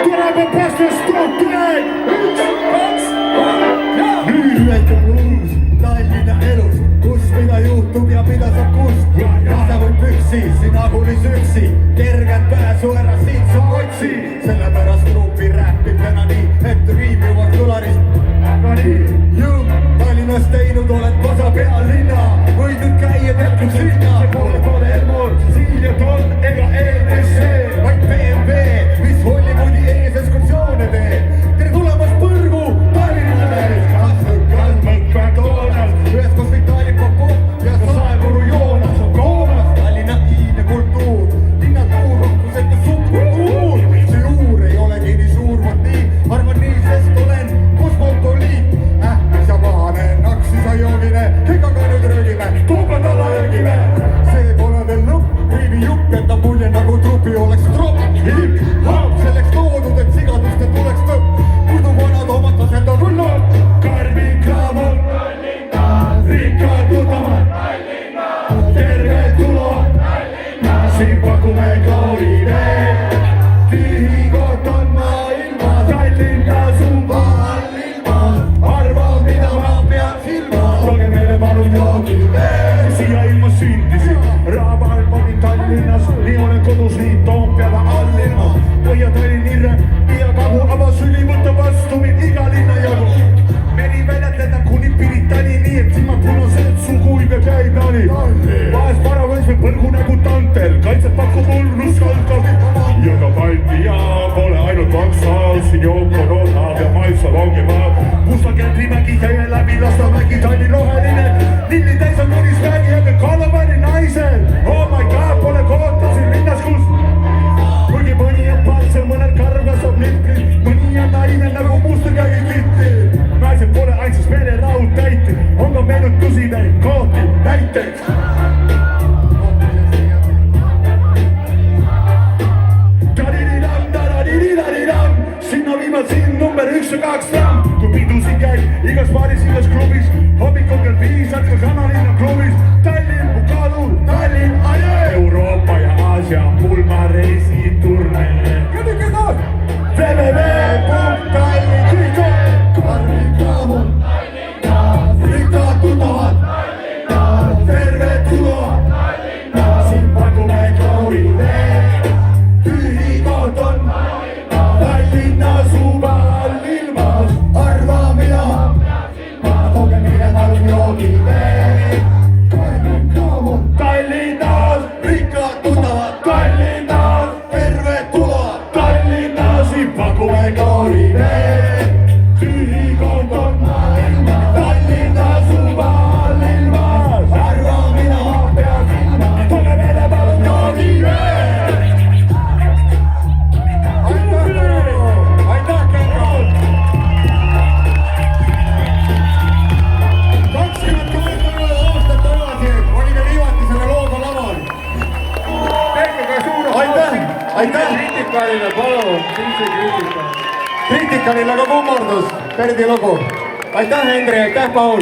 Tuleme päästä Stotteen! 1, 2, 3, ja! Nyt on uus laillinen elus, kus mida juhtub ja mida saab kust. Kasa või püksi, sina kuni süksi, kerged pääsu ära siit sa otsi. Sellepärast grupi räppib täna nii, et riimivad kõlarist. Aga nii, Tallinnas teinud oled tasa pealinna, võid nüüd käia teatud sinna. See pole Elmor, Siiliat on ega ENSC, vaid BMW, mis Hollywoodi ees ekskursioone teeb. Tere tulemast Põrgu, Tallinnale! Kasmõk, McDonald's, ühes koos Vitali Popov ja Saepuru Joonas on Koonas. Tallinna iidne kultuur, linnatuur, rohkusete subkultuur. See juur ei olegi nii suur motiiv, arvan nii, sest olen kosmopoliit. Ähmis ja pahane, naksis ja joogine, ega ka nüüd röögime, tuubad alla öögime. See pole veel lõpp, riivi jupp jätab mulje nagu trupi oleks tropp. Hip-hop selleks loodud, et sigaduste tuleks lõpp. Muidu vanad omad tasendab hullud. Karmin Kraamon, rikkad tuttavad, tervetuloa, siin pakume kloorineed. Tühikot on maailma, Tallinnas on vahal ilmas. Arva, mida ma pean silmas, tooge meile palun joogivee. Siia ilmas sündisin, Raabal panin Tallinnas, nii olen kodus nii Toompeale all ilma. Põhja-Tallinn irre, ja kagu avas süli, võtta vastu mind iga linna jagu. Meri väljatlendan kuni Piritani, nii et silmad punased, sugu ibe käib nali. Vahest paravõis või Põrgu nagu tantel, kaitset pakub hullus kalkab. Ja ka Balti ja pole ainult Vaksal, siin Jooko Roodab ja Maisa Longimaad. Musta Kendrimägi käie läbi, Lastamägi, Tallinn roheline. Lilli täis on Nuris vägi, aga Kallavani naisel. Oh my god, pole kohta siin linnas, kus kuigi mõni on palsel, mõnel karv kasvab limplit. Mõni on naine nagu mustakägi klitti. Naised pole ainsas vereraud täiti, on ka meenud tusineid kooti näiteks. Sinna viivad siin number 1 ja 2 raam. Kui pidusi käib, igas baaris, igas klubis, hommikul kell 5, jätkal Kanalinna klubis. Tallinn, Mukalu, Tallinn, ajee! Euroopa ja Aasia pulmareisi turne. www.tallinn.com Karmin Kraamon, rikkad tuttavad, tervetuloa, siin pakume kloorineed. Tühikot on Tallinnas ubal ilmas. Arva, mida tooge meile palun joogivee. Karmin Kraamon, Tallinnas, rikkad tuttavad, Tallinnas, tervetuloa, Tallinnas, siin pakume kloorineed. Tühikot on Tallinnas ubal ilmas. Arva, mida peab silma, tooge meile palun joogivee. Kritikalile palun, kriitikalile ka kummardus, Perdi lugu. Aitäh, Hendri, aitäh, Paul!